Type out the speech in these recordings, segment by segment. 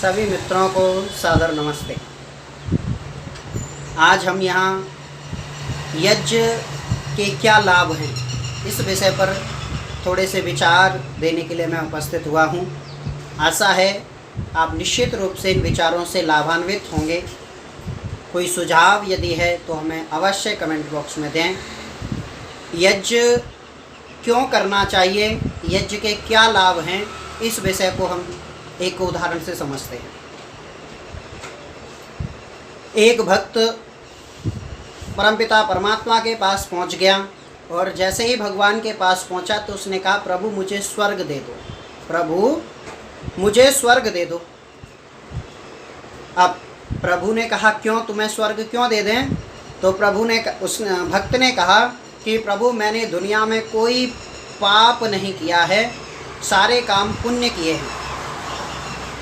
सभी मित्रों को सादर नमस्ते। आज हम यहाँ यज्ञ के क्या लाभ हैं इस विषय पर थोड़े से विचार देने के लिए मैं उपस्थित हुआ हूँ। आशा है आप निश्चित रूप से इन विचारों से लाभान्वित होंगे। कोई सुझाव यदि है तो हमें अवश्य कमेंट बॉक्स में दें। यज्ञ क्यों करना चाहिए, यज्ञ के क्या लाभ हैं, इस विषय को हम एक उदाहरण से समझते हैं। एक भक्त परमपिता परमात्मा के पास पहुंच गया और जैसे ही भगवान के पास पहुंचा तो उसने कहा, प्रभु मुझे स्वर्ग दे दो, प्रभु मुझे स्वर्ग दे दो। अब प्रभु ने कहा, क्यों, तुम्हें स्वर्ग क्यों दे दें? तो प्रभु ने उस भक्त ने कहा कि प्रभु मैंने दुनिया में कोई पाप नहीं किया है, सारे काम पुण्य किए हैं,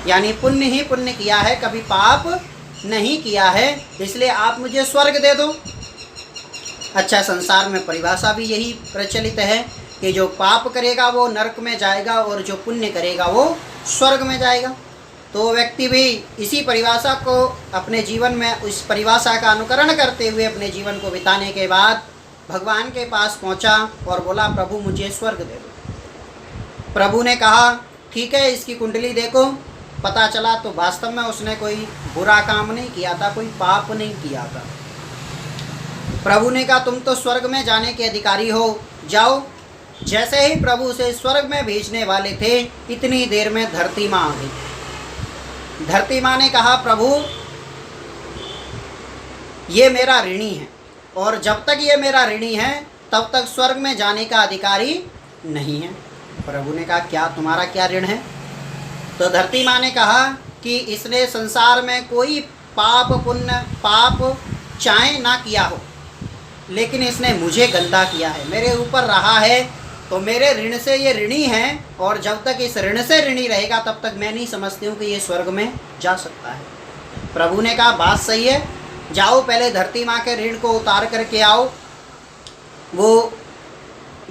यानी पुण्य ही पुण्य किया है, कभी पाप नहीं किया है, इसलिए आप मुझे स्वर्ग दे दो। अच्छा, संसार में परिभाषा भी यही प्रचलित है कि जो पाप करेगा वो नरक में जाएगा और जो पुण्य करेगा वो स्वर्ग में जाएगा। तो व्यक्ति भी इसी परिभाषा को अपने जीवन में, इस परिभाषा का अनुकरण करते हुए अपने जीवन को बिताने के बाद भगवान के पास पहुंचा और बोला, प्रभु मुझे स्वर्ग दे दो। प्रभु ने कहा, ठीक है, इसकी कुंडली देखो। पता चला तो वास्तव में उसने कोई बुरा काम नहीं किया था, कोई पाप नहीं किया था। प्रभु ने कहा, तुम तो स्वर्ग में जाने के अधिकारी हो, जाओ। जैसे ही प्रभु उसे स्वर्ग में भेजने वाले थे, इतनी देर में धरती माँ आ गई। धरती माँ ने कहा, प्रभु ये मेरा ऋणी है और जब तक ये मेरा ऋणी है तब तक स्वर्ग में जाने का अधिकारी नहीं है। प्रभु ने कहा, क्या तुम्हारा क्या ऋण है? तो धरती माँ ने कहा कि इसने संसार में कोई पाप पुण्य, पाप चाहे ना किया हो, लेकिन इसने मुझे गंदा किया है, मेरे ऊपर रहा है, तो मेरे ऋण से ये ऋणी है और जब तक इस ऋण से ऋणी रहेगा तब तक मैं नहीं समझती हूँ कि ये स्वर्ग में जा सकता है। प्रभु ने कहा, बात सही है, जाओ पहले धरती माँ के ऋण को उतार करके आओ। वो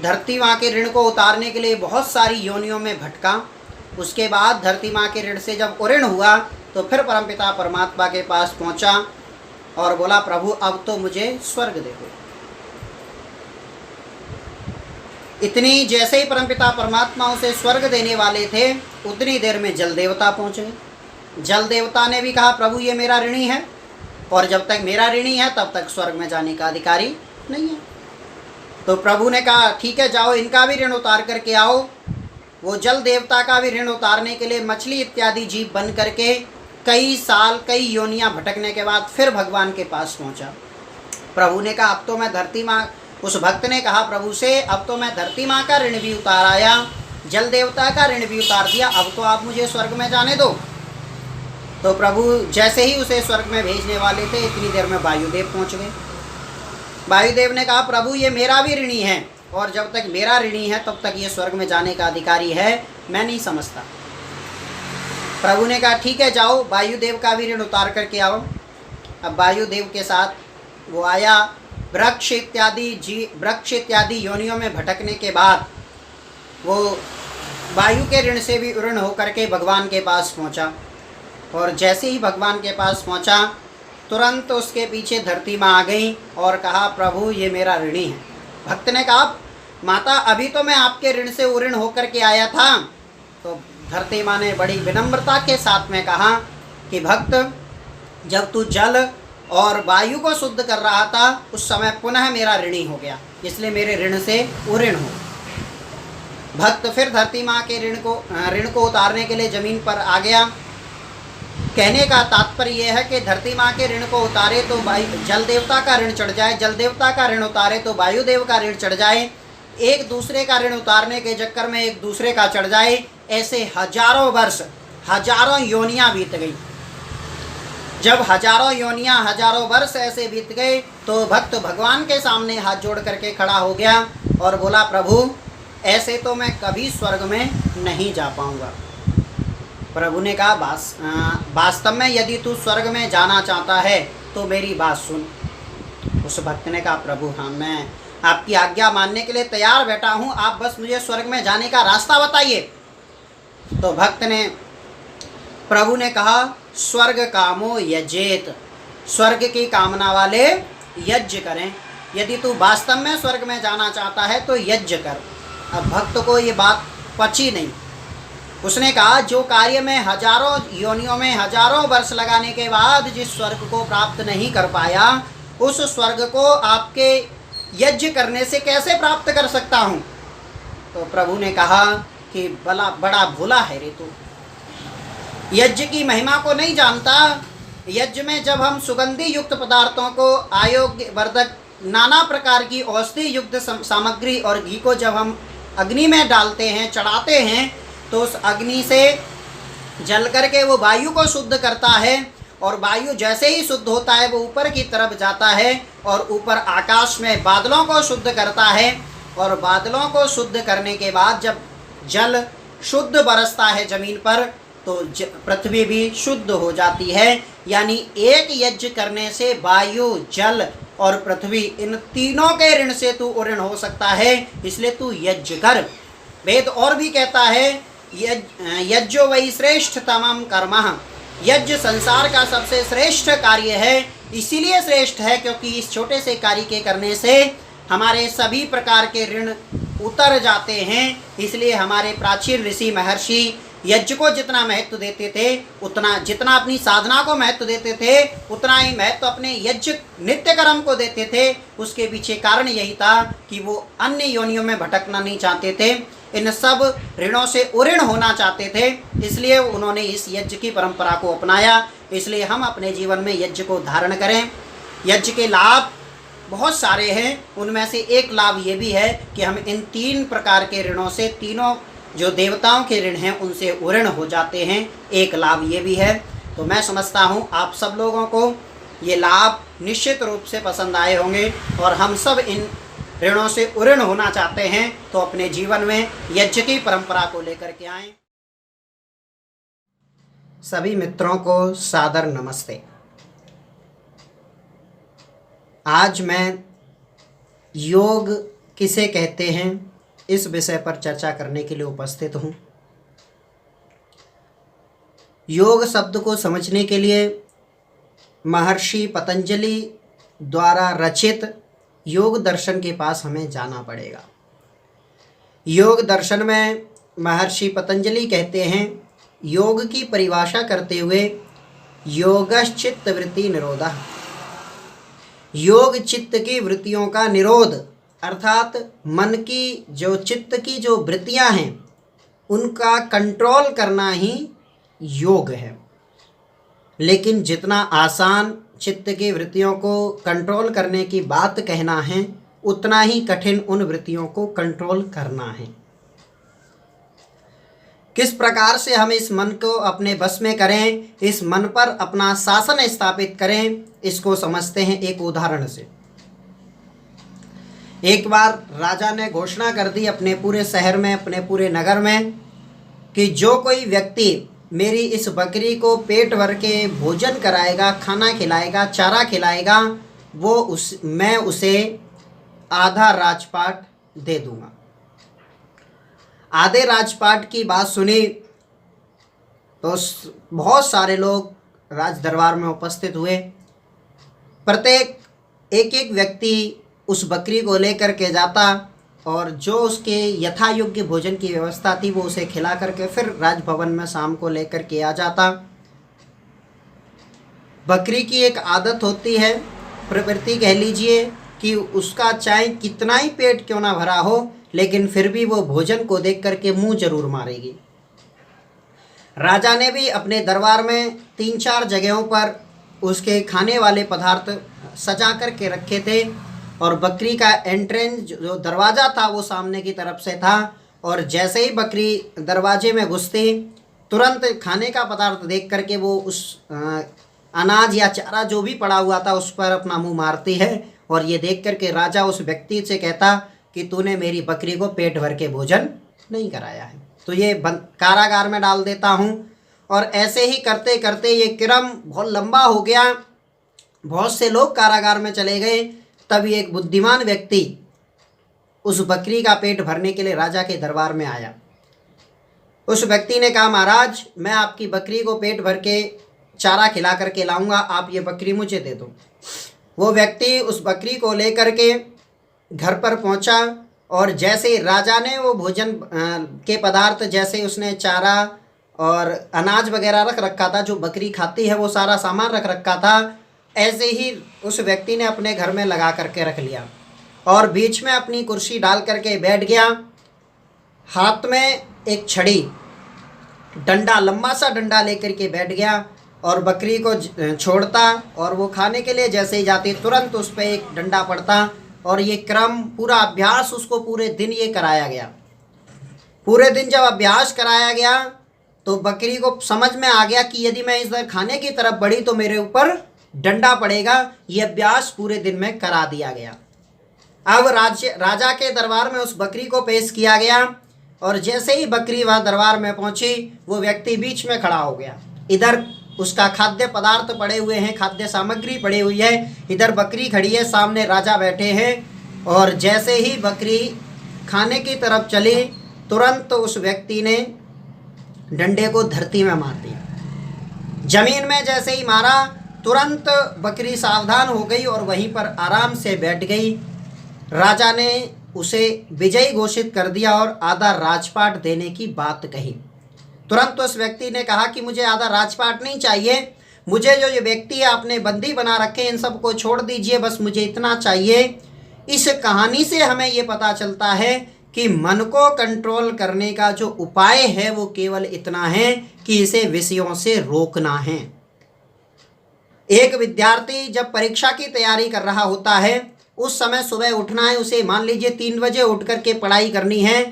धरती माँ के ऋण को उतारने के लिए बहुत सारी योनियों में भटका। उसके बाद धरती माँ के ऋण से जब उऋण हुआ तो फिर परमपिता परमात्मा के पास पहुँचा और बोला, प्रभु अब तो मुझे स्वर्ग दे दो। इतनी जैसे ही परमपिता परमात्मा उसे स्वर्ग देने वाले थे, उतनी देर में जल देवता पहुँच गए। जल देवता ने भी कहा, प्रभु ये मेरा ऋणी है और जब तक मेरा ऋणी है तब तक स्वर्ग में जाने का अधिकारी नहीं है। तो प्रभु ने कहा, ठीक है, जाओ इनका भी ऋण उतार करके आओ। वो जल देवता का भी ऋण उतारने के लिए मछली इत्यादि जीव बन करके कई साल, कई योनियां भटकने के बाद फिर भगवान के पास पहुंचा। प्रभु ने कहा, अब तो मैं धरती माँ, उस भक्त ने कहा प्रभु से, अब तो मैं धरती माँ का ऋण भी उतार आया, जल देवता का ऋण भी उतार दिया, अब तो आप मुझे स्वर्ग में जाने दो। तो प्रभु जैसे ही उसे स्वर्ग में भेजने वाले थे, इतनी देर में वायुदेव पहुँच गए। वायुदेव ने कहा, प्रभु ये मेरा भी ऋणी है और जब तक मेरा ऋणी है तब तक ये स्वर्ग में जाने का अधिकारी है, मैं नहीं समझता। प्रभु ने कहा, ठीक है, जाओ वायुदेव का भी ऋण उतार करके आओ। अब वायुदेव के साथ वो आया। वृक्ष इत्यादि योनियों में भटकने के बाद वो वायु के ऋण से भी ऋण होकर के भगवान के पास पहुंचा और जैसे ही भगवान के पास पहुंचा तुरंत उसके पीछे धरती माँ आ गई और कहा, प्रभु ये मेरा ऋणी है। भक्त ने कहा, माता अभी तो मैं आपके ऋण से उऋण होकर के आया था। तो धरती माँ ने बड़ी विनम्रता के साथ में कहा कि भक्त, जब तू जल और वायु को शुद्ध कर रहा था उस समय पुनः मेरा ऋणी हो गया, इसलिए मेरे ऋण से उऋण हो। भक्त फिर धरती माँ के ऋण को उतारने के लिए जमीन पर आ गया। कहने का तात्पर्य यह है कि धरती माँ के ऋण को उतारे तो जल देवता का ऋण चढ़ जाए, जल देवता का ऋण उतारे तो वायुदेव का ऋण चढ़ जाए, एक दूसरे का ऋण उतारने के चक्कर में एक दूसरे का चढ़ जाए। ऐसे हजारों वर्ष, हजारों योनियाँ बीत गई। जब हजारों योनियाँ, हजारों वर्ष ऐसे बीत गए तो भक्त भगवान के सामने हाथ जोड़ करके खड़ा हो गया और बोला, प्रभु ऐसे तो मैं कभी स्वर्ग में नहीं जा पाऊँगा। प्रभु ने कहा, वास्तव में यदि तू स्वर्ग में जाना चाहता है तो मेरी बात सुन। उस भक्त ने कहा, प्रभु हाँ, मैं आपकी आज्ञा मानने के लिए तैयार बैठा हूँ, आप बस मुझे स्वर्ग में जाने का रास्ता बताइए। तो भक्त ने प्रभु ने कहा स्वर्ग कामो यजेत, स्वर्ग की कामना वाले यज्ञ करें। यदि तू वास्तव में स्वर्ग में जाना चाहता है तो यज्ञ कर। अब भक्त को ये बात पची नहीं। उसने कहा जो कार्य में हजारों योनियों में हजारों वर्ष लगाने के बाद जिस स्वर्ग को प्राप्त नहीं कर पाया, उस स्वर्ग को आपके यज्ञ करने से कैसे प्राप्त कर सकता हूँ। तो प्रभु ने कहा कि बड़ा भोला है रे तू, यज्ञ की महिमा को नहीं जानता। यज्ञ में जब हम सुगंधि युक्त पदार्थों को, आरोग्य वर्धक नाना प्रकार की औषधि युक्त सामग्री और घी को जब हम अग्नि में डालते हैं, चढ़ाते हैं, तो उस अग्नि से जल करके वो वायु को शुद्ध करता है, और वायु जैसे ही शुद्ध होता है वो ऊपर की तरफ जाता है और ऊपर आकाश में बादलों को शुद्ध करता है, और बादलों को शुद्ध करने के बाद जब जल शुद्ध बरसता है ज़मीन पर तो पृथ्वी भी शुद्ध हो जाती है। यानी एक यज्ञ करने से वायु, जल और पृथ्वी, इन तीनों के ऋण से तू ऋण हो सकता है, इसलिए तू यज्ञ कर। वेद और भी कहता है यज्ञो वही श्रेष्ठ तमम कर्म, यज्ञ संसार का सबसे श्रेष्ठ कार्य है। इसीलिए श्रेष्ठ है क्योंकि इस छोटे से कार्य के करने से हमारे सभी प्रकार के ऋण उतर जाते हैं। इसलिए हमारे प्राचीन ऋषि महर्षि यज्ञ को जितना महत्व देते थे, उतना जितना अपनी साधना को महत्व देते थे, उतना ही महत्व अपने यज्ञ नित्य कर्म को देते थे। उसके पीछे कारण यही था कि वो अन्य योनियों में भटकना नहीं चाहते थे, इन सब ऋणों से उऋण होना चाहते थे। इसलिए उन्होंने इस यज्ञ की परंपरा को अपनाया। इसलिए हम अपने जीवन में यज्ञ को धारण करें। यज्ञ के लाभ बहुत सारे हैं, उनमें से एक लाभ ये भी है कि हम इन 3 प्रकार के ऋणों से, तीनों जो देवताओं के ऋण हैं उनसे उऋण हो जाते हैं। एक लाभ ये भी है। तो मैं समझता हूँ आप सब लोगों को ये लाभ निश्चित रूप से पसंद आए होंगे, और हम सब इन ऋणों से उऋण होना चाहते हैं तो अपने जीवन में यज्ञ की परंपरा को लेकर के आएं। सभी मित्रों को सादर नमस्ते। आज मैं योग किसे कहते हैं इस विषय पर चर्चा करने के लिए उपस्थित हूँ। योग शब्द को समझने के लिए महर्षि पतंजलि द्वारा रचित योग दर्शन के पास हमें जाना पड़ेगा। योग दर्शन में महर्षि पतंजलि कहते हैं, योग की परिभाषा करते हुए योगश्चित्त वृत्ति निरोधः, योग चित्त की वृत्तियों का निरोध, अर्थात मन की जो चित्त की जो वृत्तियां हैं उनका कंट्रोल करना ही योग है। लेकिन जितना आसान चित्त की वृत्तियों को कंट्रोल करने की बात कहना है, उतना ही कठिन उन वृत्तियों को कंट्रोल करना है। किस प्रकार से हम इस मन को अपने बस में करें, इस मन पर अपना शासन स्थापित करें, इसको समझते हैं एक उदाहरण से। एक बार राजा ने घोषणा कर दी अपने पूरे शहर में, अपने पूरे नगर में, कि जो कोई व्यक्ति मेरी इस बकरी को पेट भर के भोजन कराएगा, खाना खिलाएगा, चारा खिलाएगा, मैं उसे आधा राजपाट दे दूंगा। आधे राजपाट की बात सुनी तो बहुत सारे लोग राज दरबार में उपस्थित हुए। प्रत्येक एक व्यक्ति उस बकरी को लेकर के जाता और जो उसके यथा योग्य भोजन की व्यवस्था थी वो उसे खिला करके फिर राजभवन में शाम को लेकर के आ जाता। बकरी की एक आदत होती है, प्रवृत्ति कह लीजिए, कि उसका चाहे कितना ही पेट क्यों ना भरा हो, लेकिन फिर भी वो भोजन को देख करके मुंह जरूर मारेगी। राजा ने भी अपने दरबार में 3-4 जगहों पर उसके खाने वाले पदार्थ सजा करके रखे थे, और बकरी का एंट्रेंस जो दरवाज़ा था वो सामने की तरफ से था, और जैसे ही बकरी दरवाजे में घुसती तुरंत खाने का पदार्थ देख करके वो उस अनाज या चारा जो भी पड़ा हुआ था उस पर अपना मुंह मारती है। और ये देख करके राजा उस व्यक्ति से कहता कि तूने मेरी बकरी को पेट भर के भोजन नहीं कराया है, तो ये कारागार में डाल देता हूँ। और ऐसे ही करते करते ये क्रम बहुत लंबा हो गया, बहुत से लोग कारागार में चले गए। तभी एक बुद्धिमान व्यक्ति उस बकरी का पेट भरने के लिए राजा के दरबार में आया। उस व्यक्ति ने कहा महाराज मैं आपकी बकरी को पेट भर के चारा खिला करके लाऊंगा, आप ये बकरी मुझे दे दो। वो व्यक्ति उस बकरी को लेकर के घर पर पहुंचा और जैसे राजा ने वो भोजन के पदार्थ, जैसे उसने चारा और अनाज वगैरह रख रखा था, जो बकरी खाती है वो सारा सामान रख रखा था, ऐसे ही उस व्यक्ति ने अपने घर में लगा करके रख लिया और बीच में अपनी कुर्सी डाल करके बैठ गया। हाथ में एक छड़ी, डंडा, लंबा सा डंडा लेकर के बैठ गया और बकरी को छोड़ता और वो खाने के लिए जैसे ही जाती तुरंत उस पर एक डंडा पड़ता। और ये क्रम, पूरा अभ्यास उसको पूरे दिन ये कराया गया। पूरे दिन जब अभ्यास कराया गया तो बकरी को समझ में आ गया कि यदि मैं इधर खाने की तरफ बढ़ी तो मेरे ऊपर डंडा पड़ेगा। ये अभ्यास पूरे दिन में करा दिया गया। अब राजा के दरबार में उस बकरी को पेश किया गया और जैसे ही बकरी वहाँ दरबार में पहुंची, वो व्यक्ति बीच में खड़ा हो गया। इधर उसका खाद्य पदार्थ पड़े हुए हैं, खाद्य सामग्री पड़ी हुई है, इधर बकरी खड़ी है, सामने राजा बैठे हैं। और जैसे ही बकरी खाने की तरफ चली, तुरंत उस व्यक्ति ने डंडे को धरती में मार दिया। जमीन में जैसे ही मारा, तुरंत बकरी सावधान हो गई और वहीं पर आराम से बैठ गई। राजा ने उसे विजयी घोषित कर दिया और आधा राजपाट देने की बात कही। तुरंत उस व्यक्ति ने कहा कि मुझे आधा राजपाट नहीं चाहिए, मुझे जो ये व्यक्ति आपने बंदी बना रखे इन सबको छोड़ दीजिए, बस मुझे इतना चाहिए। इस कहानी से हमें ये पता चलता है कि मन को कंट्रोल करने का जो उपाय है वो केवल इतना है कि इसे विषयों से रोकना है। एक विद्यार्थी जब परीक्षा की तैयारी कर रहा होता है, उस समय सुबह उठना है, उसे मान लीजिए 3 बजे उठ करके पढ़ाई करनी है,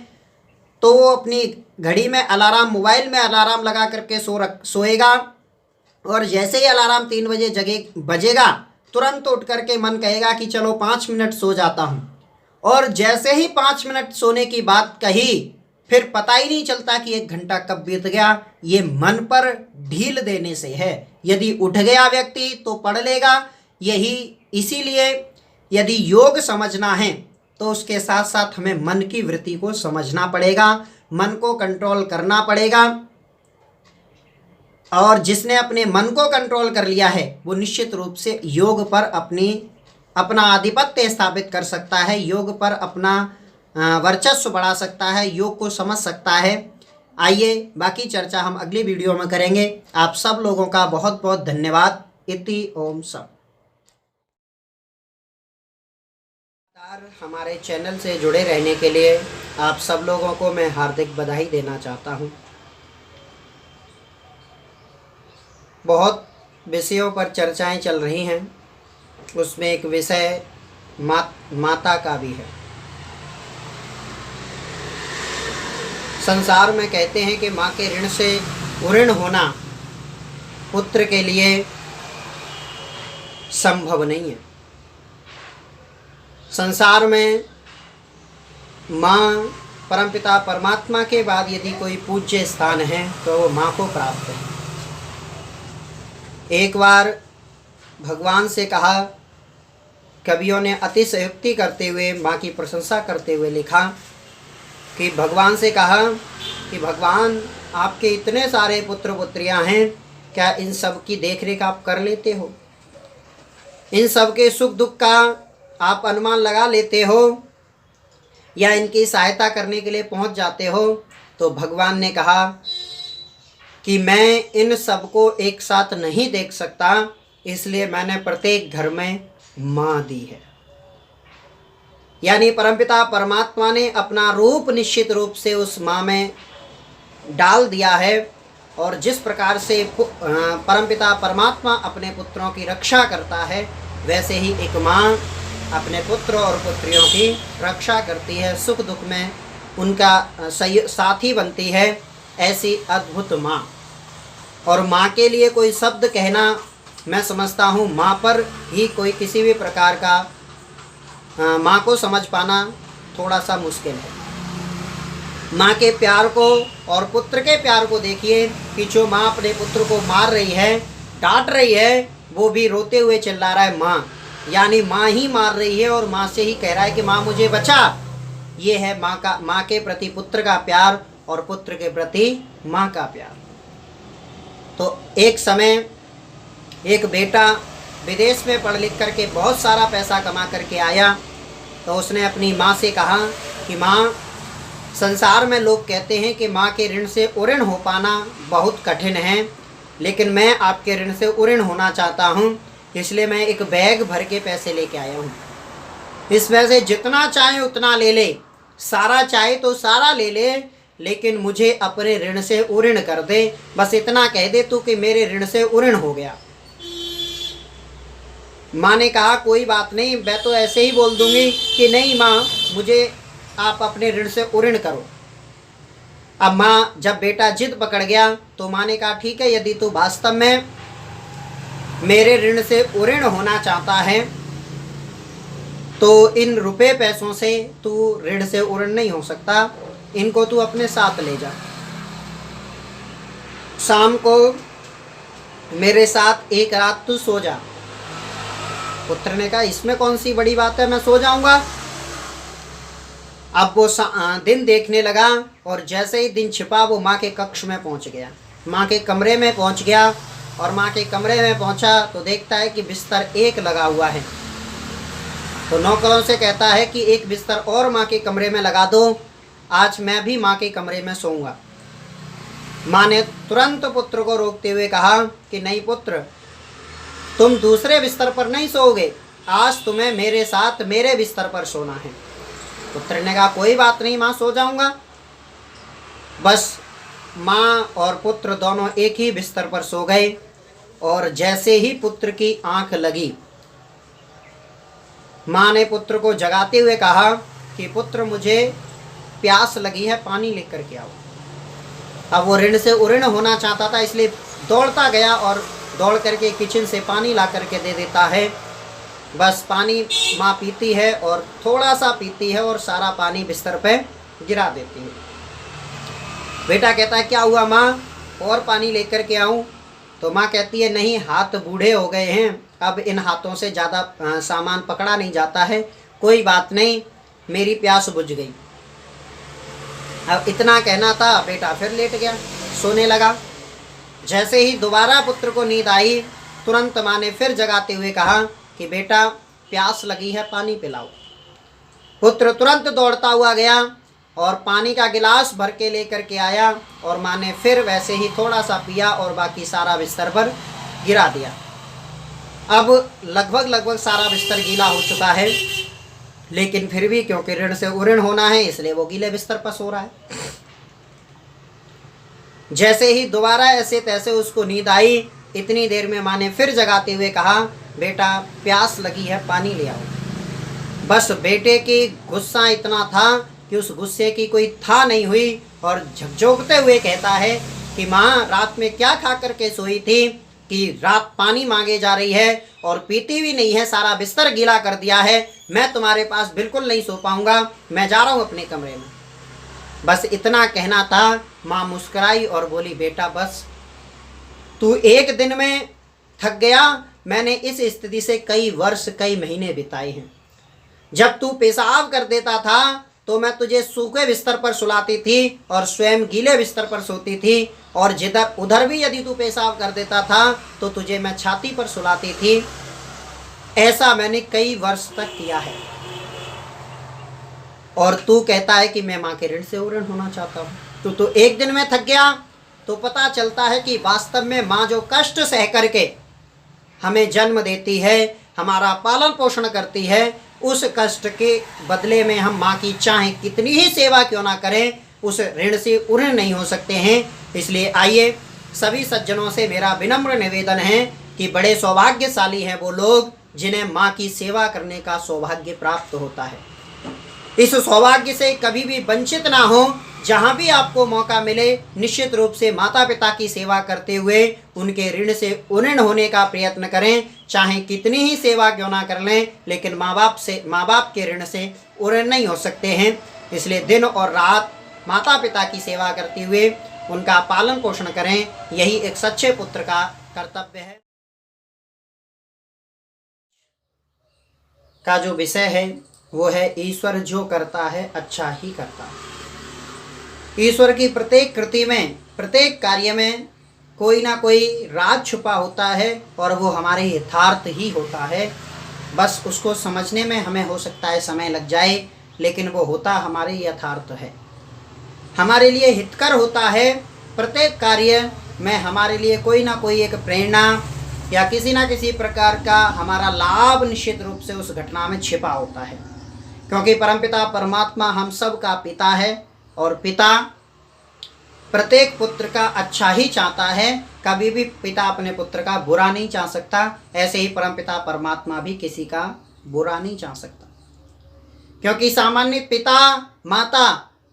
तो वो अपनी घड़ी में अलार्म, मोबाइल में अलार्म लगा करके सोएगा और जैसे ही अलार्म 3 बजे बजेगा, तुरंत उठ करके मन कहेगा कि चलो 5 मिनट सो जाता हूँ। और जैसे ही 5 मिनट सोने की बात कही, फिर पता ही नहीं चलता कि 1 घंटा कब बीत गया। ये मन पर ढील देने से है। यदि उठ गया व्यक्ति तो पढ़ लेगा। इसीलिए यदि योग समझना है तो उसके साथ साथ हमें मन की वृत्ति को समझना पड़ेगा, मन को कंट्रोल करना पड़ेगा। और जिसने अपने मन को कंट्रोल कर लिया है वो निश्चित रूप से योग पर अपना आधिपत्य स्थापित कर सकता है, योग पर अपना वर्चस्व बढ़ा सकता है, योग को समझ सकता है। आइए बाकी चर्चा हम अगली वीडियो में करेंगे। आप सब लोगों का बहुत बहुत धन्यवाद। इति ओम सब। हमारे चैनल से जुड़े रहने के लिए आप सब लोगों को मैं हार्दिक बधाई देना चाहता हूँ। बहुत विषयों पर चर्चाएं चल रही हैं, उसमें एक विषय माता का भी है। संसार में कहते हैं कि माँ के ऋण से उऋण होना पुत्र के लिए संभव नहीं है। संसार में माँ, परमपिता परमात्मा के बाद यदि कोई पूज्य स्थान है तो वो माँ को प्राप्त है। एक बार भगवान से कहा, कवियों ने अतिशयोक्ति करते हुए माँ की प्रशंसा करते हुए लिखा कि भगवान से कहा कि भगवान आपके इतने सारे पुत्र पुत्रियां हैं, क्या इन सब की देखरेख आप कर लेते हो? इन सब के सुख दुख का आप अनुमान लगा लेते हो या इनकी सहायता करने के लिए पहुंच जाते हो? तो भगवान ने कहा कि मैं इन सबको एक साथ नहीं देख सकता, इसलिए मैंने प्रत्येक घर में माँ दी है। यानी परमपिता परमात्मा ने अपना रूप निश्चित रूप से उस माँ में डाल दिया है। और जिस प्रकार से परमपिता परमात्मा अपने पुत्रों की रक्षा करता है, वैसे ही एक माँ अपने पुत्र और पुत्रियों की रक्षा करती है, सुख दुख में उनका साथी बनती है। ऐसी अद्भुत माँ। और माँ के लिए कोई शब्द कहना, मैं समझता हूँ माँ पर ही कोई किसी भी प्रकार का माँ को समझ पाना थोड़ा सा मुश्किल है। माँ के प्यार को और पुत्र के प्यार को देखिए कि जो माँ अपने पुत्र को मार रही है, डांट रही है, वो भी रोते हुए चिल्ला रहा है माँ, यानी माँ ही मार रही है और माँ से ही कह रहा है कि माँ मुझे बचा। ये है माँ के प्रति पुत्र का प्यार। और पुत्र के प्रति माँ का प्यार। तो एक समय एक बेटा विदेश में पढ़ लिख करके बहुत सारा पैसा कमा करके आया, तो उसने अपनी माँ से कहा कि माँ, संसार में लोग कहते हैं कि माँ के ऋण से उऋण हो पाना बहुत कठिन है, लेकिन मैं आपके ऋण से उऋण होना चाहता हूँ, इसलिए मैं एक बैग भर के पैसे लेके आया हूँ। इसमें से जितना चाहे उतना ले ले, सारा चाहे तो सारा ले ले, लेकिन मुझे अपने ऋण से उऋण कर दे। बस इतना कह दे तू कि मेरे ऋण से उऋण हो गया। माँ ने कहा कोई बात नहीं, मैं तो ऐसे ही बोल दूंगी कि नहीं माँ, मुझे आप अपने ऋण से उऋण करो। अब माँ, जब बेटा जिद पकड़ गया तो माँ ने कहा ठीक है, यदि तू वास्तव में मेरे ऋण से उऋण होना चाहता है तो इन रुपए पैसों से तू ऋण से उऋण नहीं हो सकता, इनको तू अपने साथ ले जा। शाम को मेरे साथ एक रात तू सो जा। पुत्र ने कहा इसमें कौन सी बड़ी बात है, मैं सो जाऊंगा। अब वो दिन देखने लगा और जैसे ही दिन छिपा वो माँ के कक्ष में पहुंच गया, माँ के कमरे में पहुंच गया। और माँ के कमरे में पहुंचा तो देखता है कि बिस्तर एक लगा हुआ है। तो नौकरों से कहता है कि एक बिस्तर और माँ के कमरे में लगा दो, आज मैं भी माँ के कमरे में सोऊंगा। माँ ने तुरंत पुत्र को रोकते हुए कहा कि नहीं पुत्र, तुम दूसरे बिस्तर पर नहीं सोओगे, आज तुम्हें मेरे साथ मेरे बिस्तर पर सोना है। पुत्र ने कहा कोई बात नहीं माँ, सो जाऊंगा। बस माँ और पुत्र दोनों एक ही बिस्तर पर सो गए। और जैसे ही पुत्र की आंख लगी, माँ ने पुत्र को जगाते हुए कहा कि पुत्र, मुझे प्यास लगी है, पानी लेकर के आओ। अब वो ऋण से उऋण होना चाहता था, इसलिए दौड़ता गया और दौड़ करके किचन से पानी ला करके दे देता है। बस पानी माँ पीती है और थोड़ा सा पीती है और सारा पानी बिस्तर पे गिरा देती है। बेटा कहता है क्या हुआ माँ, और पानी लेकर के आऊँ? तो माँ कहती है नहीं, हाथ बूढ़े हो गए हैं, अब इन हाथों से ज़्यादा सामान पकड़ा नहीं जाता है, कोई बात नहीं, मेरी प्यास बुझ गई। अब इतना कहना था, बेटा फिर लेट गया, सोने लगा। जैसे ही दोबारा पुत्र को नींद आई, तुरंत माँ ने फिर जगाते हुए कहा कि बेटा प्यास लगी है, पानी पिलाओ। पुत्र तुरंत दौड़ता हुआ गया और पानी का गिलास भर के लेकर के आया और माँ ने फिर वैसे ही थोड़ा सा पिया और बाकी सारा बिस्तर पर गिरा दिया। अब लगभग सारा बिस्तर गीला हो चुका है, लेकिन फिर भी क्योंकि ऋण से उऋण होना है इसलिए वो गीले बिस्तर पर सो रहा है। जैसे ही दोबारा ऐसे तैसे उसको नींद आई, इतनी देर में माँ ने फिर जगाते हुए कहा बेटा प्यास लगी है, पानी ले आओ। बस बेटे की गुस्सा इतना था कि उस गुस्से की कोई था नहीं हुई और झकझोरते हुए कहता है कि माँ, रात में क्या खा करके सोई थी कि रात पानी मांगे जा रही है और पीती भी नहीं है, सारा बिस्तर गीला कर दिया है, मैं तुम्हारे पास बिल्कुल नहीं सो पाऊंगा, मैं जा रहा हूँ अपने कमरे में। बस इतना कहना था। माँ मुस्कुराई और बोली बेटा बस, तू एक दिन में थक गया, मैंने इस स्थिति से कई वर्ष कई महीने बिताए हैं। जब तू पेशाब कर देता था तो मैं तुझे सूखे बिस्तर पर सुलाती थी और स्वयं गीले बिस्तर पर सोती थी, और जिधर उधर भी यदि तू पेशाब कर देता था तो तुझे मैं छाती पर सुलाती थी। ऐसा मैंने कई वर्ष तक किया है, और तू कहता है कि मैं माँ के ऋण से उऋण होना चाहता हूँ। तो एक दिन में थक गया तो पता चलता है कि वास्तव में माँ जो कष्ट सह करके हमें जन्म देती है, हमारा पालन पोषण करती है, उस कष्ट के बदले में हम माँ की चाहे कितनी ही सेवा क्यों ना करें, उस ऋण से उऋण नहीं हो सकते हैं। इसलिए आइए, सभी सज्जनों से मेरा विनम्र निवेदन है कि बड़े सौभाग्यशाली हैं वो लोग जिन्हें माँ की सेवा करने का सौभाग्य प्राप्त होता है। इस सौभाग्य से कभी भी वंचित ना हो। जहाँ भी आपको मौका मिले, निश्चित रूप से माता पिता की सेवा करते हुए उनके ऋण से उऋण होने का प्रयत्न करें। चाहे कितनी ही सेवा क्यों ना कर लें, लेकिन माँ बाप के ऋण से उऋण नहीं हो सकते हैं। इसलिए दिन और रात माता पिता की सेवा करते हुए उनका पालन पोषण करें, यही एक सच्चे पुत्र का कर्तव्य है। का जो विषय है वो है ईश्वर जो करता है अच्छा ही करता है। ईश्वर की प्रत्येक कृति में, प्रत्येक कार्य में कोई ना कोई राज छुपा होता है और वो हमारे यथार्थ ही होता है। बस उसको समझने में हमें हो सकता है समय लग जाए, लेकिन वो होता हमारे यथार्थ है, हमारे लिए हितकर होता है। प्रत्येक कार्य में हमारे लिए कोई ना कोई एक प्रेरणा या किसी ना किसी प्रकार का हमारा लाभ निश्चित रूप से उस घटना में छिपा होता है, क्योंकि परमपिता परमात्मा हम सब का पिता है और पिता प्रत्येक पुत्र का अच्छा ही चाहता है। कभी भी पिता अपने पुत्र का बुरा नहीं चाह सकता, ऐसे ही परमपिता परमात्मा भी किसी का बुरा नहीं चाह सकता, क्योंकि सामान्य पिता माता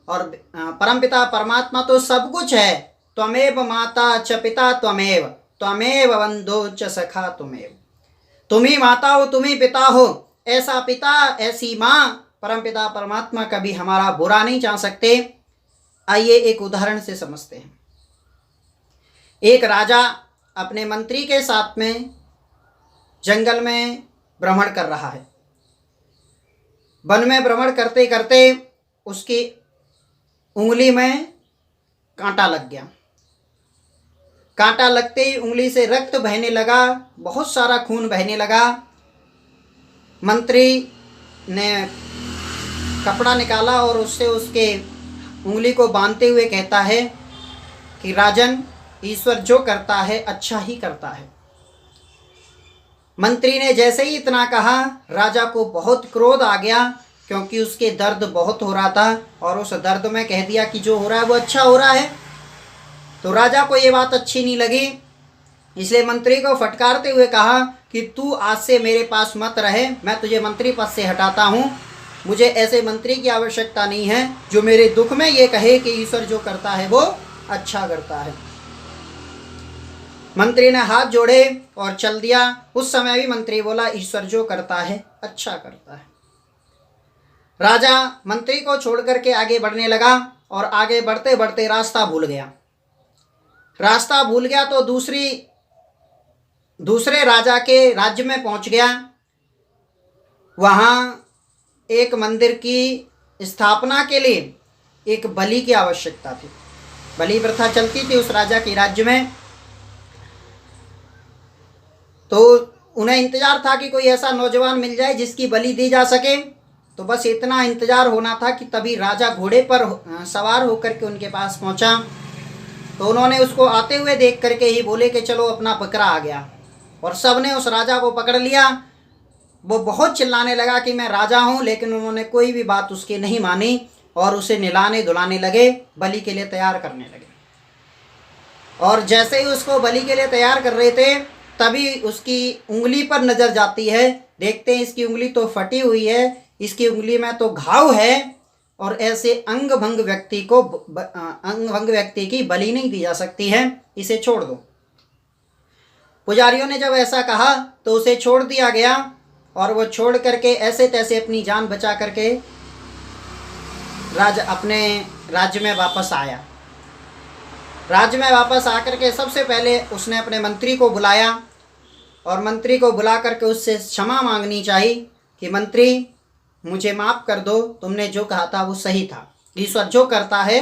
और परमपिता परमात्मा तो सब कुछ है। त्वमेव माता च पिता त्वमेव, त्वमेव बंधो च सखा त्वमेव। तुम ही माता हो, तुम ही पिता हो। ऐसा पिता, ऐसी माँ परमपिता परमात्मा कभी हमारा बुरा नहीं चाह सकते। आइए एक उदाहरण से समझते हैं। एक राजा अपने मंत्री के साथ में जंगल में भ्रमण कर रहा है। वन में भ्रमण करते करते उसकी उंगली में कांटा लग गया। कांटा लगते ही उंगली से रक्त बहने लगा, बहुत सारा खून बहने लगा। मंत्री ने कपड़ा निकाला और उससे उसके उंगली को बांधते हुए कहता है कि राजन, ईश्वर जो करता है अच्छा ही करता है। मंत्री ने जैसे ही इतना कहा, राजा को बहुत क्रोध आ गया, क्योंकि उसके दर्द बहुत हो रहा था और उस दर्द में कह दिया कि जो हो रहा है वो अच्छा हो रहा है। तो राजा को ये बात अच्छी नहीं लगी, इसलिए मंत्री को फटकारते हुए कहा कि तू आज से मेरे पास मत रहे, मैं तुझे मंत्री पद से हटाता हूँ। मुझे ऐसे मंत्री की आवश्यकता नहीं है जो मेरे दुख में ये कहे कि ईश्वर जो करता है वो अच्छा करता है। मंत्री ने हाथ जोड़े और चल दिया। उस समय भी मंत्री बोला, ईश्वर जो करता है अच्छा करता है। राजा मंत्री को छोड़ करके आगे बढ़ने लगा और आगे बढ़ते बढ़ते रास्ता भूल गया। रास्ता भूल गया तो दूसरे राजा के राज्य में पहुंच गया। वहाँ एक मंदिर की स्थापना के लिए एक बलि की आवश्यकता थी। बलि प्रथा चलती थी उस राजा के राज्य में। तो उन्हें इंतजार था कि कोई ऐसा नौजवान मिल जाए जिसकी बलि दी जा सके। तो बस इतना इंतजार होना था कि तभी राजा घोड़े पर सवार होकर के उनके पास पहुंचा। तो उन्होंने उसको आते हुए देख करके ही बोले कि चलो अपना बकरा आ गया, और सब ने उस राजा को पकड़ लिया। वो बहुत चिल्लाने लगा कि मैं राजा हूँ, लेकिन उन्होंने कोई भी बात उसकी नहीं मानी और उसे निलाने धुलाने लगे, बलि के लिए तैयार करने लगे। और जैसे ही उसको बलि के लिए तैयार कर रहे थे, तभी उसकी उंगली पर नज़र जाती है। देखते हैं इसकी उंगली तो फटी हुई है, इसकी उंगली में तो घाव है, और ऐसे अंग भंग व्यक्ति की बलि नहीं दी जा सकती है, इसे छोड़ दो। पुजारियों ने जब ऐसा कहा तो उसे छोड़ दिया गया, और वो छोड़ करके ऐसे तैसे अपनी जान बचा करके अपने राज्य में वापस आया। राज्य में वापस आकर के सबसे पहले उसने अपने मंत्री को बुलाया, और मंत्री को बुला करके उससे क्षमा मांगनी चाहिए कि मंत्री मुझे माफ़ कर दो, तुमने जो कहा था वो सही था। ईश्वर जो करता है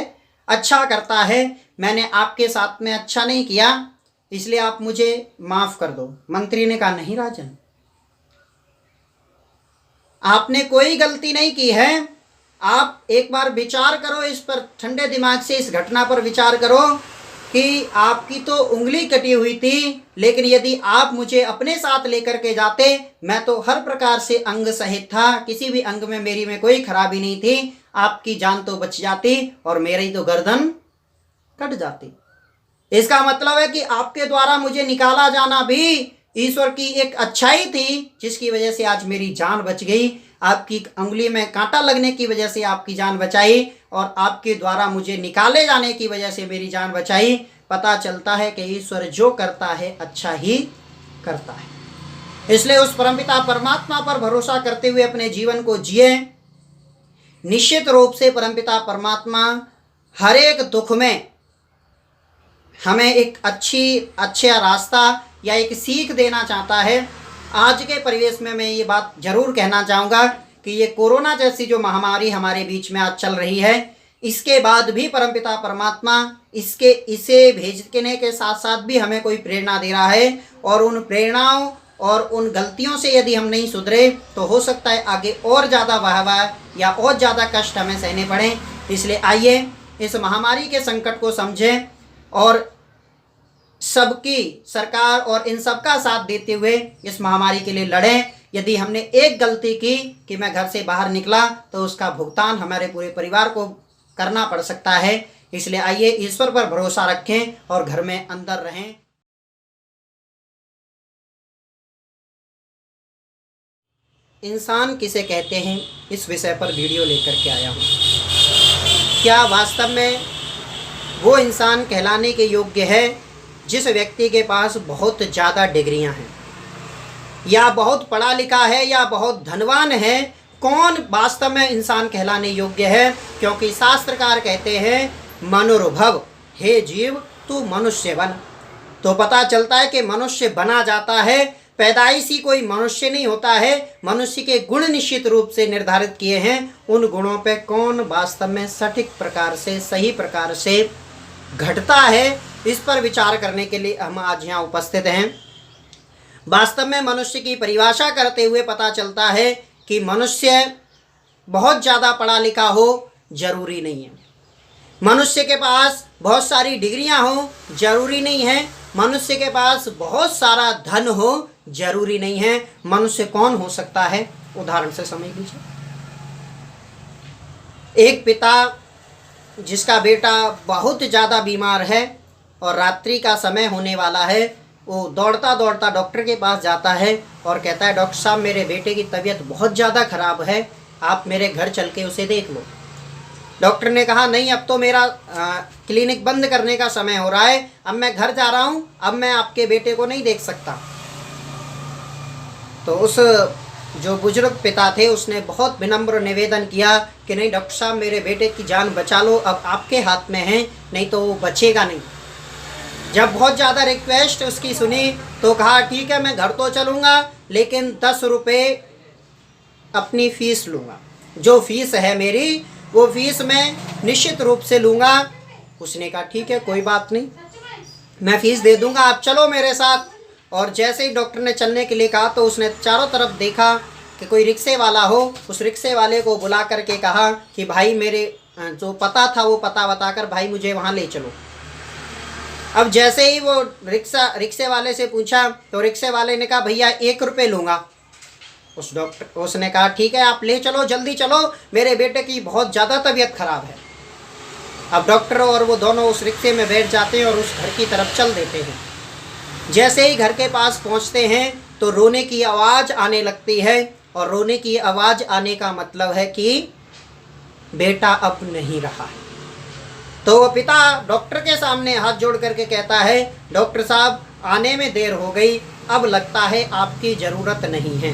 अच्छा करता है, मैंने आपके साथ में अच्छा नहीं किया, इसलिए आप मुझे माफ़ कर दो। मंत्री ने कहा, नहीं राजन, आपने कोई गलती नहीं की है। आप एक बार विचार करो इस पर, ठंडे दिमाग से इस घटना पर विचार करो कि आपकी तो उंगली कटी हुई थी, लेकिन यदि आप मुझे अपने साथ लेकर के जाते, मैं तो हर प्रकार से अंग सहित था, किसी भी अंग में मेरी में कोई खराबी नहीं थी, आपकी जान तो बच जाती और मेरी तो गर्दन कट जाती। इसका मतलब है कि आपके द्वारा मुझे निकाला जाना भी ईश्वर की एक अच्छाई थी, जिसकी वजह से आज मेरी जान बच गई। आपकी उंगली में कांटा लगने की वजह से आपकी जान बचाई, और आपके द्वारा मुझे निकाले जाने की वजह से मेरी जान बचाई। पता चलता है कि ईश्वर जो करता है अच्छा ही करता है। इसलिए उस परमपिता परमात्मा पर भरोसा करते हुए अपने जीवन को जिए। निश्चित रूप से परमपिता परमात्मा हर एक दुख में हमें एक अच्छा रास्ता या एक सीख देना चाहता है। आज के परिवेश में मैं ये बात जरूर कहना चाहूँगा कि ये कोरोना जैसी जो महामारी हमारे बीच में आज चल रही है, इसके बाद भी परमपिता परमात्मा इसे भेजने के साथ साथ भी हमें कोई प्रेरणा दे रहा है, और उन प्रेरणाओं और उन गलतियों से यदि हम नहीं सुधरे तो हो सकता है आगे और ज़्यादा वाहवाह या और ज़्यादा कष्ट हमें सहने पड़े। इसलिए आइए इस महामारी के संकट को समझें और सबकी सरकार और इन सबका साथ देते हुए इस महामारी के लिए लड़ें। यदि हमने एक गलती की कि मैं घर से बाहर निकला तो उसका भुगतान हमारे पूरे परिवार को करना पड़ सकता है। इसलिए आइए ईश्वर पर भरोसा रखें और घर में अंदर रहें। इंसान किसे कहते हैं, इस विषय पर वीडियो लेकर के आया हूँ। क्या वास्तव में वो इंसान कहलाने के योग्य है जिस व्यक्ति के पास बहुत ज़्यादा डिग्रियां हैं, या बहुत पढ़ा लिखा है, या बहुत धनवान है? कौन वास्तव में इंसान कहलाने योग्य है? क्योंकि शास्त्रकार कहते हैं मनुर्भव, हे जीव तू मनुष्य बन। तो पता चलता है कि मनुष्य बना जाता है, पैदाइशी कोई मनुष्य नहीं होता है। मनुष्य के गुण निश्चित रूप से निर्धारित किए हैं। उन गुणों पे कौन वास्तव में सटीक प्रकार से, सही प्रकार से घटता है, इस पर विचार करने के लिए हम आज यहाँ उपस्थित हैं। वास्तव में मनुष्य की परिभाषा करते हुए पता चलता है कि मनुष्य बहुत ज़्यादा पढ़ा लिखा हो जरूरी नहीं है, मनुष्य के पास बहुत सारी डिग्रियां हो जरूरी नहीं है, मनुष्य के पास बहुत सारा धन हो जरूरी नहीं है। मनुष्य कौन हो सकता है? उदाहरण से समझ लीजिए। एक पिता जिसका बेटा बहुत ज़्यादा बीमार है और रात्रि का समय होने वाला है, वो दौड़ता दौड़ता डॉक्टर के पास जाता है और कहता है डॉक्टर साहब मेरे बेटे की तबीयत बहुत ज़्यादा ख़राब है, आप मेरे घर चल के उसे देख लो। डॉक्टर ने कहा नहीं, अब तो मेरा क्लिनिक बंद करने का समय हो रहा है, अब मैं घर जा रहा हूँ, अब मैं आपके बेटे को नहीं देख सकता। तो उस जो बुजुर्ग पिता थे उसने बहुत विनम्र निवेदन किया कि नहीं डॉक्टर साहब मेरे बेटे की जान बचा लो, अब आपके हाथ में है, नहीं तो वो बचेगा नहीं। जब बहुत ज़्यादा रिक्वेस्ट उसकी सुनी तो कहा ठीक है मैं घर तो चलूँगा, लेकिन 10 रुपये अपनी फ़ीस लूँगा, जो फ़ीस है मेरी वो फ़ीस मैं निश्चित रूप से लूँगा। उसने कहा ठीक है कोई बात नहीं, मैं फ़ीस दे दूँगा, आप चलो मेरे साथ। और जैसे ही डॉक्टर ने चलने के लिए कहा तो उसने चारों तरफ देखा कि कोई रिक्शे वाला हो। उस रिक्शे वाले को बुला करके कहा कि भाई मेरे जो पता था वो पता बताकर भाई मुझे वहाँ ले चलो। अब जैसे ही वो रिक्शे वाले से पूछा तो रिक्शे वाले ने कहा भैया 1 रुपये लूँगा। उसने कहा ठीक है आप ले चलो, जल्दी चलो, मेरे बेटे की बहुत ज़्यादा तबीयत खराब है। अब डॉक्टर और वो दोनों उस रिक्शे में बैठ जाते हैं और उस घर की तरफ चल देते हैं। जैसे ही घर के पास पहुंचते हैं तो रोने की आवाज़ आने लगती है, और रोने की आवाज़ आने का मतलब है कि बेटा अब नहीं रहा है। तो वो पिता डॉक्टर के सामने हाथ जोड़ करके कहता है डॉक्टर साहब आने में देर हो गई, अब लगता है आपकी ज़रूरत नहीं है।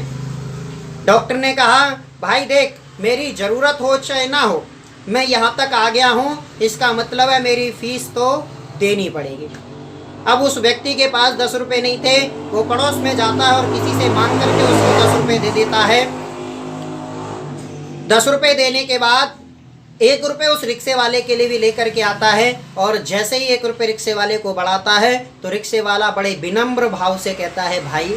डॉक्टर ने कहा भाई देख मेरी ज़रूरत हो चाहे ना हो, मैं यहाँ तक आ गया हूँ, इसका मतलब है मेरी फ़ीस तो देनी पड़ेगी। अब उस व्यक्ति के पास 10 रुपये नहीं थे, वो पड़ोस में जाता है और किसी से मांग करके उसको 10 रुपये दे देता है। 10 रुपये देने के बाद 1 रुपये उस रिक्शे वाले के लिए भी लेकर के आता है, और जैसे ही 1 रुपये रिक्शे वाले को बढ़ाता है तो रिक्शे वाला बड़े विनम्र भाव से कहता है भाई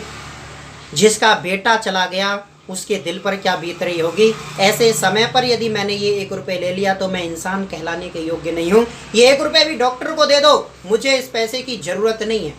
जिसका बेटा चला गया उसके दिल पर क्या बीत रही होगी, ऐसे समय पर यदि मैंने ये 1 रुपये ले लिया तो मैं इंसान कहलाने के योग्य नहीं हूँ, ये 1 रुपये भी डॉक्टर को दे दो, मुझे इस पैसे की ज़रूरत नहीं है।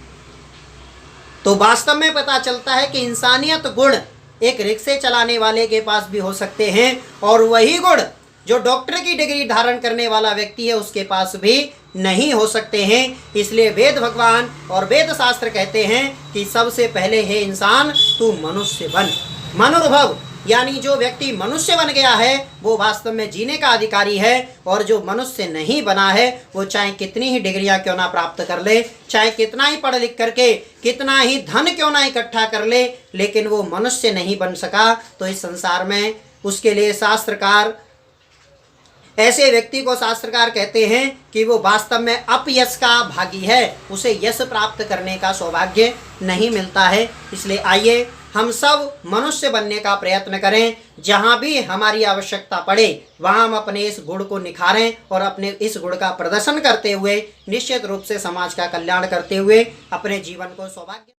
तो वास्तव में पता चलता है कि इंसानियत गुण एक रिक्शे चलाने वाले के पास भी हो सकते हैं, और वही गुण जो डॉक्टर की डिग्री धारण करने वाला व्यक्ति है उसके पास भी नहीं हो सकते हैं। इसलिए वेद भगवान और वेद शास्त्र कहते हैं कि सबसे पहले है इंसान तू मनुष्य बन। मनुर्भव यानी जो व्यक्ति मनुष्य बन गया है वो वास्तव में जीने का अधिकारी है, और जो मनुष्य नहीं बना है वो चाहे कितनी ही डिग्रियां क्यों ना प्राप्त कर ले, चाहे कितना ही पढ़ लिख करके कितना ही धन क्यों ना इकट्ठा कर ले, लेकिन वो मनुष्य नहीं बन सका तो इस संसार में उसके लिए शास्त्रकार, ऐसे व्यक्ति को शास्त्रकार कहते हैं कि वो वास्तव में अपयश का भागी है, उसे यश प्राप्त करने का सौभाग्य नहीं मिलता है। इसलिए आइए हम सब मनुष्य बनने का प्रयत्न करें, जहाँ भी हमारी आवश्यकता पड़े वहाँ हम अपने इस गुण को निखारें और अपने इस गुण का प्रदर्शन करते हुए निश्चित रूप से समाज का कल्याण करते हुए अपने जीवन को सौभाग्य।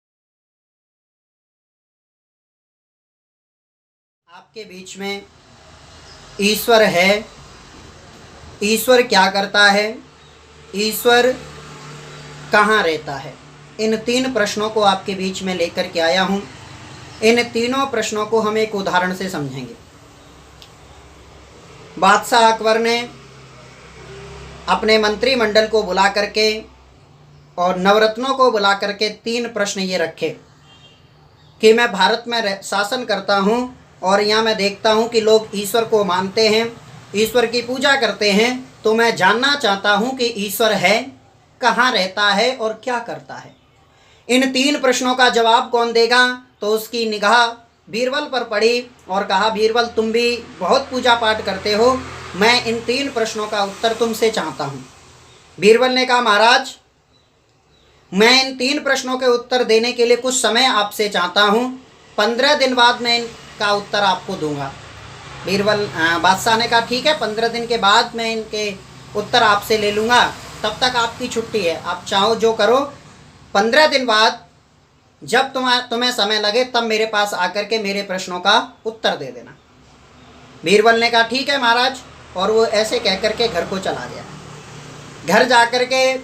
आपके बीच में ईश्वर है, ईश्वर क्या करता है, ईश्वर कहाँ रहता है, इन 3 प्रश्नों को आपके बीच में लेकर के आया हूँ। इन तीनों प्रश्नों को हम एक उदाहरण से समझेंगे। बादशाह अकबर ने अपने मंत्रिमंडल को बुला करके और नवरत्नों को बुला करके 3 प्रश्न ये रखे कि मैं भारत में शासन करता हूँ और यहाँ मैं देखता हूँ कि लोग ईश्वर को मानते हैं, ईश्वर की पूजा करते हैं, तो मैं जानना चाहता हूँ कि ईश्वर है, कहाँ रहता है और क्या करता है। इन 3 प्रश्नों का जवाब कौन देगा? तो उसकी निगाह बीरबल पर पड़ी और कहा, बीरबल तुम भी बहुत पूजा पाठ करते हो, मैं इन 3 प्रश्नों का उत्तर तुमसे चाहता हूँ। बीरबल ने कहा, महाराज मैं इन 3 प्रश्नों के उत्तर देने के लिए कुछ समय आपसे चाहता हूँ, 15 दिन बाद मैं इनका उत्तर आपको दूंगा। बीरबल बादशाह ने कहा, ठीक है, 15 दिन के बाद मैं इनके उत्तर आपसे ले लूँगा, तब तक आपकी छुट्टी है, आप चाहो जो करो। 15 दिन बाद जब तुम्हें समय लगे तब मेरे पास आकर के मेरे प्रश्नों का उत्तर दे देना। बीरबल ने कहा, ठीक है महाराज, और वो ऐसे कह कर के घर को चला गया। घर जा कर के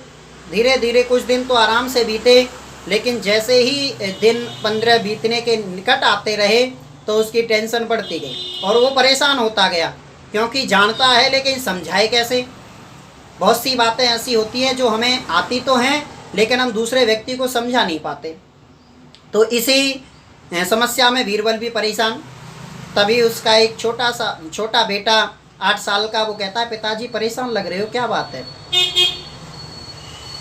धीरे धीरे कुछ दिन तो आराम से बीते, लेकिन जैसे ही दिन 15 बीतने के निकट आते रहे तो उसकी टेंशन बढ़ती गई और वो परेशान होता गया, क्योंकि जानता है लेकिन समझाए कैसे। बहुत सी बातें ऐसी होती हैं जो हमें आती तो हैं लेकिन हम दूसरे व्यक्ति को समझा नहीं पाते। तो इसी समस्या में बीरबल भी परेशान। तभी उसका एक छोटा बेटा 8 साल का, वो कहता है, पिताजी परेशान लग रहे हो, क्या बात है?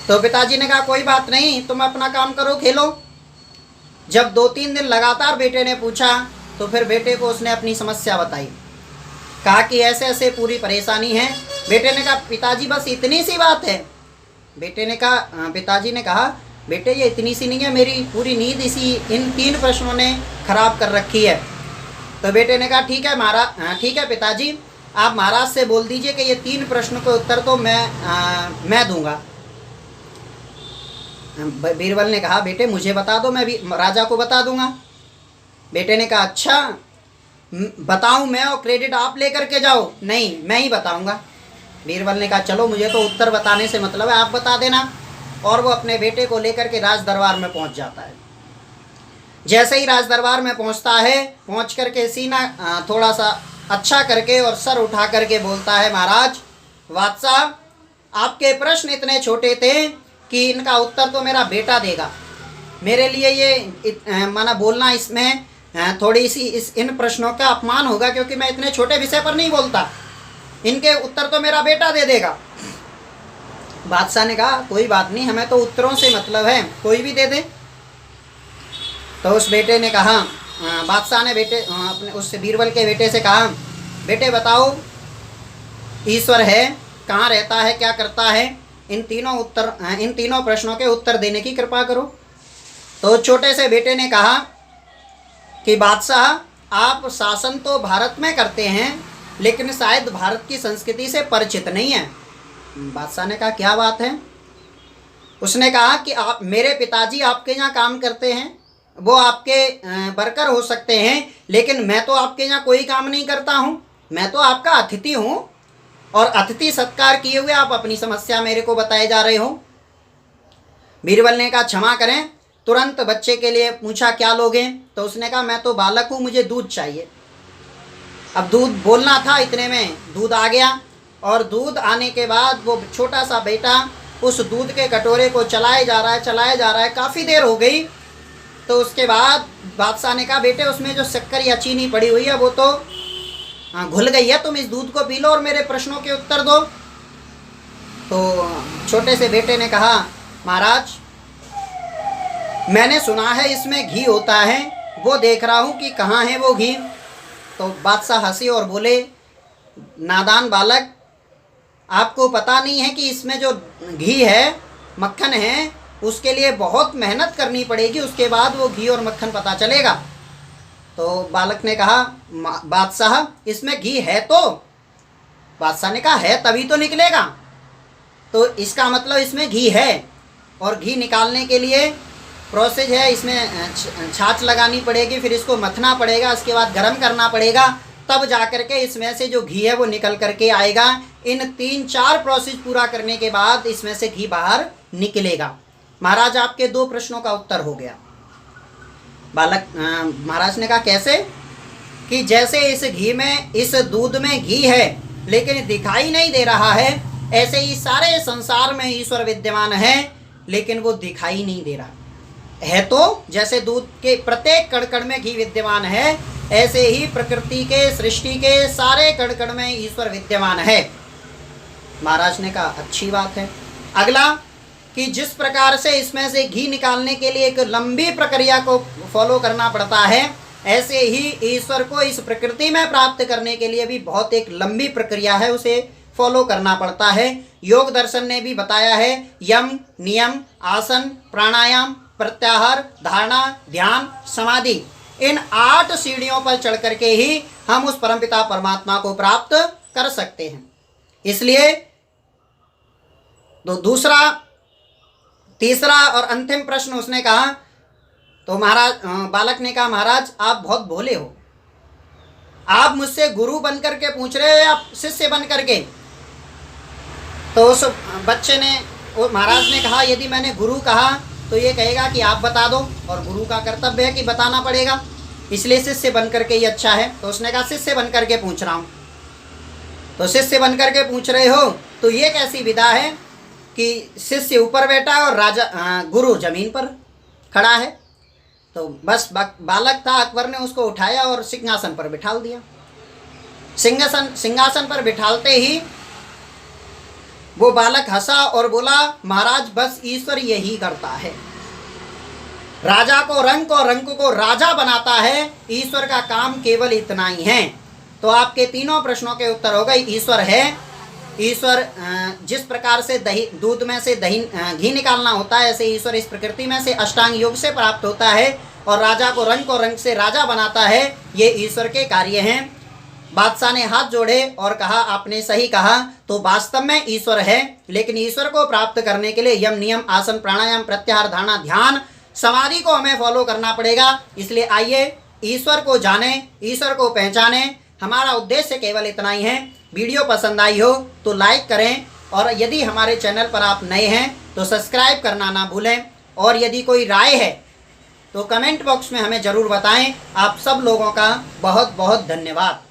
तो पिताजी ने कहा, कोई बात नहीं, तुम अपना काम करो, खेलो। जब 2-3 दिन लगातार बेटे ने पूछा तो फिर बेटे को उसने अपनी समस्या बताई, कहा कि ऐसे ऐसे पूरी परेशानी है। बेटे ने कहा, पिताजी बस इतनी सी बात है? पिताजी ने कहा, बेटे ये इतनी सी नहीं है, मेरी पूरी नींद इन 3 प्रश्नों ने खराब कर रखी है। तो बेटे ने कहा, ठीक है पिताजी, आप महाराज से बोल दीजिए कि ये 3 प्रश्नों के उत्तर तो मैं दूंगा। बीरबल ने कहा, बेटे मुझे बता दो, मैं भी राजा को बता दूंगा। बेटे ने कहा, अच्छा बताऊं मैं और क्रेडिट आप लेकर के जाओ? नहीं, मैं ही बताऊंगा। बीरबल ने कहा, चलो मुझे तो उत्तर बताने से मतलब है, आप बता देना। और वो अपने बेटे को लेकर के राज दरबार में पहुंच जाता है। जैसे ही राज दरबार में पहुंचता है, पहुंच करके सीना थोड़ा सा अच्छा करके और सर उठा करके बोलता है, महाराज बादशाह आपके प्रश्न इतने छोटे थे कि इनका उत्तर तो मेरा बेटा देगा। मेरे लिए ये माना बोलना इसमें थोड़ी सी इन प्रश्नों का अपमान होगा, क्योंकि मैं इतने छोटे विषय पर नहीं बोलता, इनके उत्तर तो मेरा बेटा दे देगा। बादशाह ने कहा, कोई बात नहीं, हमें तो उत्तरों से मतलब है, कोई भी दे दे। तो उस बेटे ने कहा, बादशाह ने अपने उस बीरबल के बेटे से कहा, बेटे बताओ ईश्वर है, कहाँ रहता है, क्या करता है, इन तीनों प्रश्नों के उत्तर देने की कृपा करो। तो छोटे से बेटे ने कहा कि बादशाह आप शासन तो भारत में करते हैं, लेकिन शायद भारत की संस्कृति से परिचित नहीं है। बादशाह ने कहा, क्या बात है? उसने कहा कि आप, मेरे पिताजी आपके यहाँ काम करते हैं, वो आपके वर्कर हो सकते हैं, लेकिन मैं तो आपके यहाँ कोई काम नहीं करता हूँ, मैं तो आपका अतिथि हूँ, और अतिथि सत्कार किए हुए आप अपनी समस्या मेरे को बताए जा रहे हो। बीरबल ने कहा, क्षमा करें, तुरंत बच्चे के लिए पूछा, क्या लोगे? तो उसने कहा, मैं तो बालक हूँ, मुझे दूध चाहिए। अब दूध बोलना था, इतने में दूध आ गया, और दूध आने के बाद वो छोटा सा बेटा उस दूध के कटोरे को चलाए जा रहा है, काफ़ी देर हो गई। तो उसके बाद बादशाह ने कहा, बेटे उसमें जो शक्कर या चीनी पड़ी हुई है वो तो घुल गई है, तुम इस दूध को पी लो और मेरे प्रश्नों के उत्तर दो। तो छोटे से बेटे ने कहा, महाराज मैंने सुना है इसमें घी होता है, वो देख रहा हूँ कि कहाँ है वो घी। तो बादशाह हंसी और बोले, नादान बालक, आपको पता नहीं है कि इसमें जो घी है, मक्खन है, उसके लिए बहुत मेहनत करनी पड़ेगी, उसके बाद वो घी और मक्खन पता चलेगा। तो बालक ने कहा बादशाह इसमें घी है तो? बादशाह ने कहा है तभी तो निकलेगा। तो इसका मतलब इसमें घी है, और घी निकालने के लिए प्रोसेस है, इसमें छाछ लगानी पड़ेगी, फिर इसको मथना पड़ेगा, उसके बाद गर्म करना पड़ेगा, तब जा कर के इसमें से जो घी है वो निकल करके आएगा। इन 3-4 प्रोसेस पूरा करने के बाद इसमें से घी बाहर निकलेगा। महाराज आपके 2 प्रश्नों का उत्तर हो गया। महाराज ने कहा कैसे? कि जैसे इस घी में, इस दूध में घी है लेकिन दिखाई नहीं दे रहा है, ऐसे ही सारे संसार में ईश्वर विद्यमान है लेकिन वो दिखाई नहीं दे रहा है। तो जैसे दूध के प्रत्येक कण-कण में घी विद्यमान है, ऐसे ही प्रकृति के, सृष्टि के सारे कण-कण में ईश्वर विद्यमान है। महाराज ने कहा अच्छी बात है। अगला कि जिस प्रकार से इसमें से घी निकालने के लिए एक लंबी प्रक्रिया को फॉलो करना पड़ता है, ऐसे ही ईश्वर को इस प्रकृति में प्राप्त करने के लिए भी बहुत एक लंबी प्रक्रिया है, उसे फॉलो करना पड़ता है। योग दर्शन ने भी बताया है, यम, नियम, आसन, प्राणायाम, प्रत्याहार, धारणा, ध्यान, समाधि, इन 8 सीढ़ियों पर चढ़ करके ही हम उस परमपिता परमात्मा को प्राप्त कर सकते हैं। इसलिए तो दूसरा, तीसरा और अंतिम प्रश्न उसने कहा, तो बालक ने कहा महाराज आप बहुत भोले हो, आप मुझसे गुरु बनकर के पूछ रहे हो या शिष्य बन करके? तो उस बच्चे ने, महाराज ने कहा यदि मैंने गुरु कहा तो ये कहेगा कि आप बता दो, और गुरु का कर्तव्य है कि बताना पड़ेगा, इसलिए शिष्य बन करके ही अच्छा है। तो उसने कहा शिष्य बन करके पूछ रहा हूँ। तो शिष्य बन करके पूछ रहे हो तो ये कैसी विधा है कि शिष्य ऊपर बैठा है और गुरु जमीन पर खड़ा है? तो बस बालक था, अकबर ने उसको उठाया और सिंहासन पर बिठाल दिया। सिंहासन पर बिठालते ही वो बालक हंसा और बोला महाराज बस ईश्वर यही करता है, राजा को रंक और रंक को राजा बनाता है, ईश्वर का काम केवल इतना ही है। तो आपके तीनों प्रश्नों के उत्तर हो गए, ईश्वर है। ईश्वर जिस प्रकार से दूध में से घी निकालना होता है, ऐसे ईश्वर इस प्रकृति में से अष्टांग योग से प्राप्त होता है, और राजा को रंक और रंक से राजा बनाता है, ये ईश्वर के कार्य हैं। बादशाह ने हाथ जोड़े और कहा आपने सही कहा, तो वास्तव में ईश्वर है, लेकिन ईश्वर को प्राप्त करने के लिए यम, नियम, आसन, प्राणायाम, प्रत्याहार, धारणा, ध्यान, समाधि को हमें फॉलो करना पड़ेगा। इसलिए आइए ईश्वर को जाने, ईश्वर को पहचाने। हमारा उद्देश्य केवल इतना ही है। वीडियो पसंद आई हो तो लाइक करें, और यदि हमारे चैनल पर आप नए हैं तो सब्सक्राइब करना ना भूलें, और यदि कोई राय है तो कमेंट बॉक्स में हमें ज़रूर बताएं। आप सब लोगों का बहुत बहुत धन्यवाद।